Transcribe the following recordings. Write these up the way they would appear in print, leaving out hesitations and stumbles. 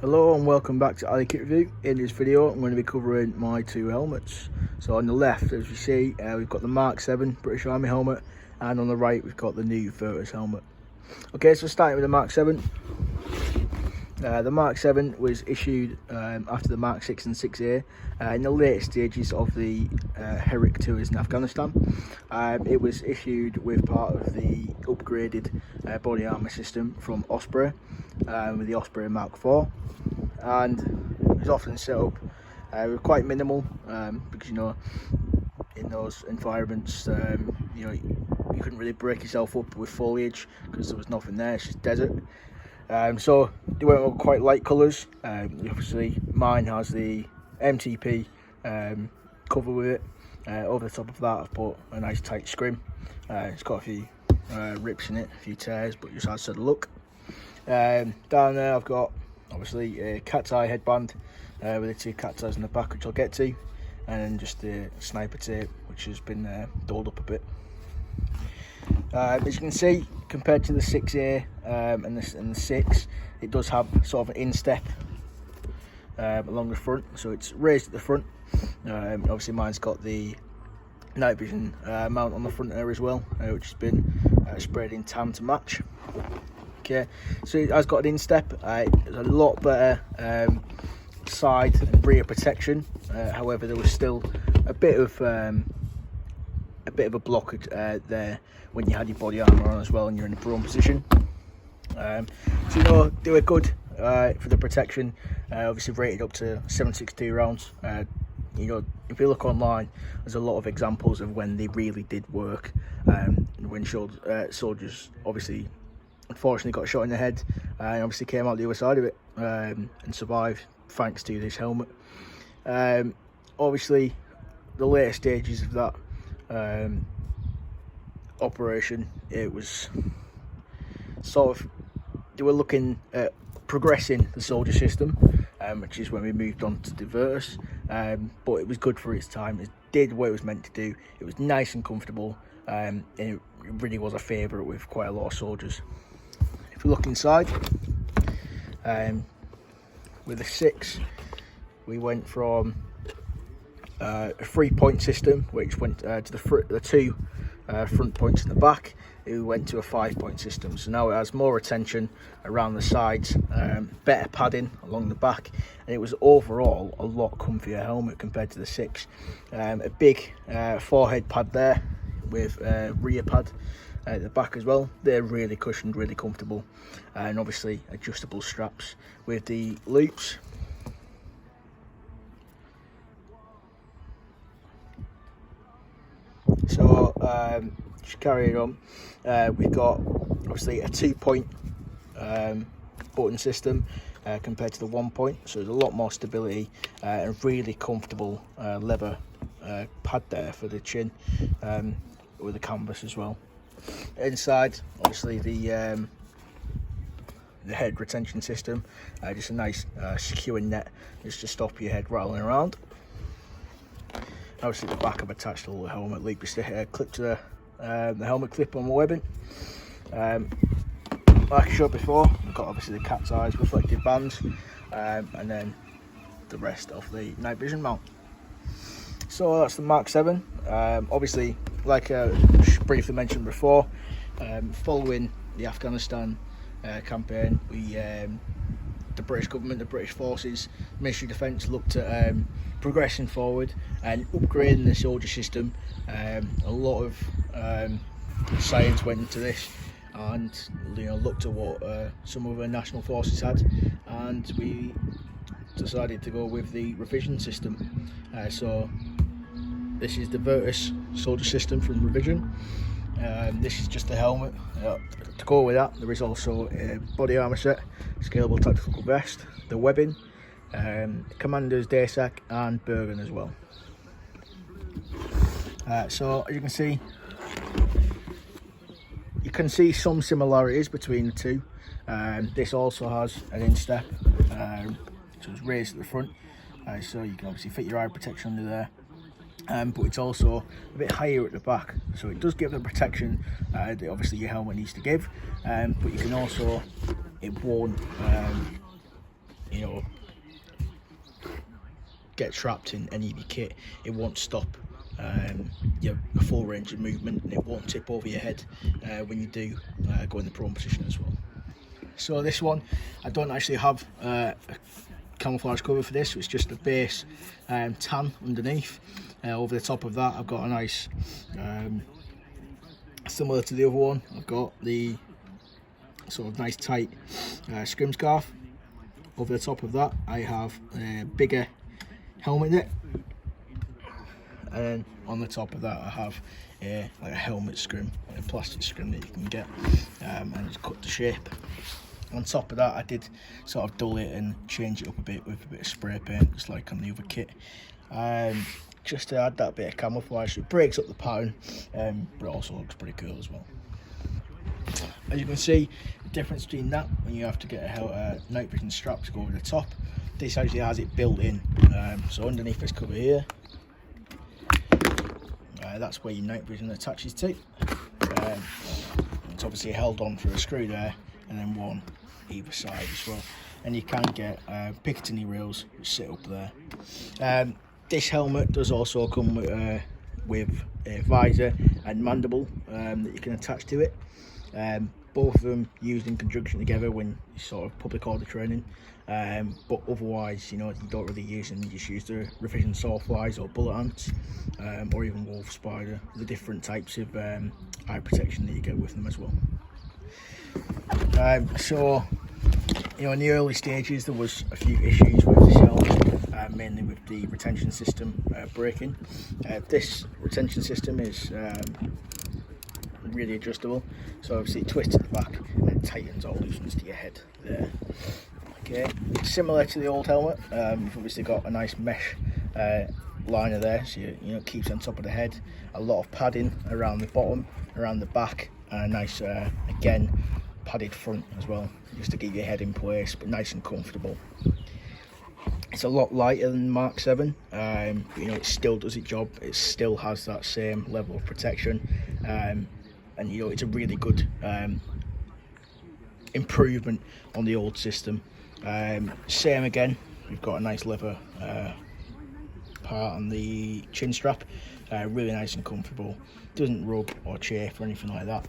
Hello and welcome back to Ali Kit Review. In this video I'm going to be covering my two helmets. So on the left, as you see, we've got the MK7 British Army helmet, and on the right we've got the new Virtus helmet. Okay, so starting with the MK7. The MK7 was issued after the MK6 and 6A in the late stages of the Herrick tours in Afghanistan. It was issued with part of the upgraded body armour system from Osprey, with the Osprey Mark IV, and it was often set up quite minimal because in those environments you couldn't really break yourself up with foliage because there was nothing there, it's just desert. So they went with quite light colours. Obviously mine has the MTP cover with it. Over the top of that I've put a nice tight scrim. It's got a few rips in it, a few tears, but just adds to the look. Down there I've got obviously a cat's eye headband with the two cat's eyes in the back, which I'll get to, and then just the sniper tape, which has been dolled up a bit. As you can see, compared to the 6A and the 6, it does have sort of an instep along the front, so it's raised at the front. Obviously mine's got the night vision mount on the front there as well, which has been sprayed in tan to match. Okay, so it has got an instep. It's a lot better side and rear protection. However, there was still a bit of a blockage there when you had your body armour on as well and you're in a prone position. So they were good for the protection. Obviously rated up to 7.62 rounds. If you look online, there's a lot of examples of when they really did work, when soldiers obviously unfortunately got shot in the head and obviously came out the other side of it and survived thanks to this helmet. Obviously the later stages of that operation, it was sort of, they were looking at progressing the soldier system, which is when we moved on to the Virtus, but it was good for its time. It did what it was meant to do. It was nice and comfortable, and it really was a favourite with quite a lot of soldiers. If we look inside, with the 6 we went from a 3-point system, which went to the two front points in the back. It went to a 5-point system, so now it has more retention around the sides, better padding along the back, and it was overall a lot comfier helmet compared to the 6. A big forehead pad there with rear pad at the back as well. They're really cushioned, really comfortable, and obviously adjustable straps with the loops. So just carrying on, we've got obviously a 2-point button system compared to the 1-point, so there's a lot more stability and really comfortable leather pad there for the chin, with the canvas as well. Inside, obviously the head retention system, just a nice secure net just to stop your head rattling around. Obviously at the back I've attached a little helmet loop just to clip to the helmet clip on my webbing. Like I showed before, I've got obviously the cat's eyes reflective bands, and then the rest of the night vision mount. So that's the MK7. Obviously, like I briefly mentioned before, following the Afghanistan campaign, the British government, the British forces, Ministry of Defence looked at progressing forward and upgrading the soldier system. A lot of science went into this, and looked at what some of the national forces had, and we decided to go with the revision system. So this is the Virtus soldier system from Revision. This is just the helmet. To go with that, there is also a body armour set, scalable tactical vest, the webbing, Commander's day sack, and Bergen as well. So as you can see some similarities between the two. This also has an instep, so it's raised at the front, so you can obviously fit your eye protection under there. But it's also a bit higher at the back, so it does give the protection that obviously your helmet needs to give, but you can also, it won't you know, get trapped in any of your kit. It won't stop your full range of movement, and it won't tip over your head when you do go in the prone position as well. So this one, I don't actually have a camouflage cover for this, so it's just a base tan underneath. Over the top of that, I've got a nice, similar to the other one, I've got the sort of nice tight scrim scarf. Over the top of that, I have a bigger helmet net, and then on the top of that, I have like a helmet scrim, a plastic scrim that you can get, and it's cut to shape. On top of that, I did sort of dull it and change it up a bit with a bit of spray paint, just like on the other kit, just to add that bit of camouflage. It breaks up the pattern, but it also looks pretty cool as well. As you can see, the difference between that, when you have to get a night vision strap to go over the top, this actually has it built in. So underneath this cover here, that's where your night vision attaches to. It's obviously held on through a screw there, and then one either side as well. And you can get Picatinny rails which sit up there. This helmet does also come with a visor and mandible that you can attach to it. Both of them used in conjunction together when you sort of public order training, but otherwise, you know, you don't really use them. You just use the revision sawflies or bullet ants, or even wolf spider, the different types of eye protection that you get with them as well. So, you know, in the early stages there was a few issues with this helmet, mainly with the retention system breaking. This retention system is really adjustable, so obviously it twists at the back and it tightens or loosens to your head there. Okay, similar to the old helmet, you've obviously got a nice mesh liner there, so you know, it keeps on top of the head. A lot of padding around the bottom, around the back, and a nice again padded front as well, just to keep your head in place, but nice and comfortable. It's a lot lighter than Mark 7, but you know, it still does its job. It still has that same level of protection, and you know, it's a really good improvement on the old system. Same again, we've got a nice leather part on the chin strap, really nice and comfortable. Doesn't rub or chafe or anything like that.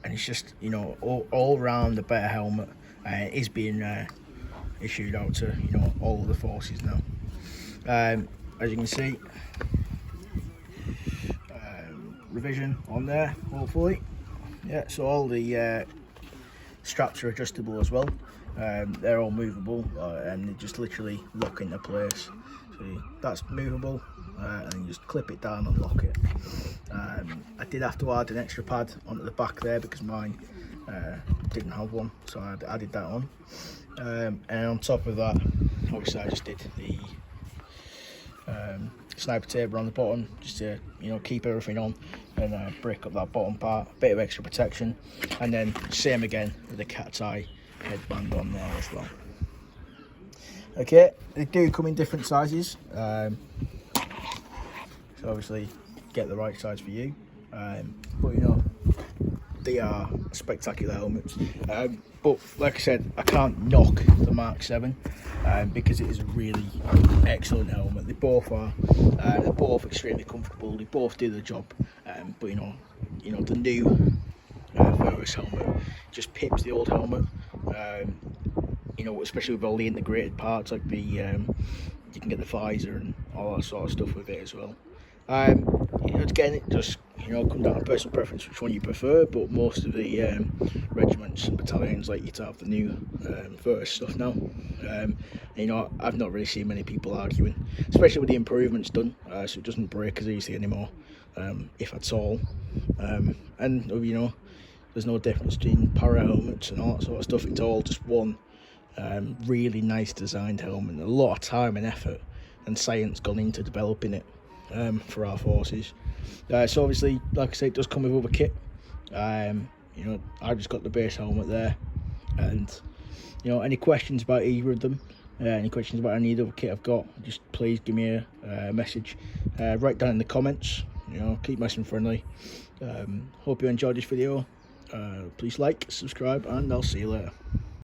And it's just, you know, all round a better helmet. Is being issued out to, you know, all of the forces now. As you can see, revision on there, hopefully. Yeah, so all the straps are adjustable as well. They're all movable, and they just literally lock into place. So that's movable, and you just clip it down and lock it. I did have to add an extra pad onto the back there because mine didn't have one, so I added that on. And on top of that, obviously I just did the sniper tape around the bottom, just to, you know, keep everything on and break up that bottom part. A bit of extra protection, and then same again with the cat's eye headband on there as well. Okay, they do come in different sizes, so obviously get the right size for you, but you know, they are spectacular helmets. But like I said, I can't knock the Mark 7 because it is a really excellent helmet. They both are. They're both extremely comfortable. They both do the job. But you know, the new Virtus helmet just pips the old helmet. You know, especially with all the integrated parts, like the you can get the visor and all that sort of stuff with it as well. You know, again, it just, you know, come down to personal preference which one you prefer, but most of the regiments and battalions like you to have the new Virtus stuff now. You know, I've not really seen many people arguing, especially with the improvements done, so it doesn't break as easily anymore, if at all. And you know, there's no difference between para helmets and all that sort of stuff. It's all just one really nice designed helmet. A lot of time and effort and science gone into developing it for our forces. So obviously, like I say, it does come with other kit. You know, I just got the base helmet there, and you know, any questions about either of them, any questions about any other kit I've got, just please give me a message, write down in the comments. You know, keep nice and friendly. Hope you enjoyed this video. Please like, subscribe, and I'll see you later.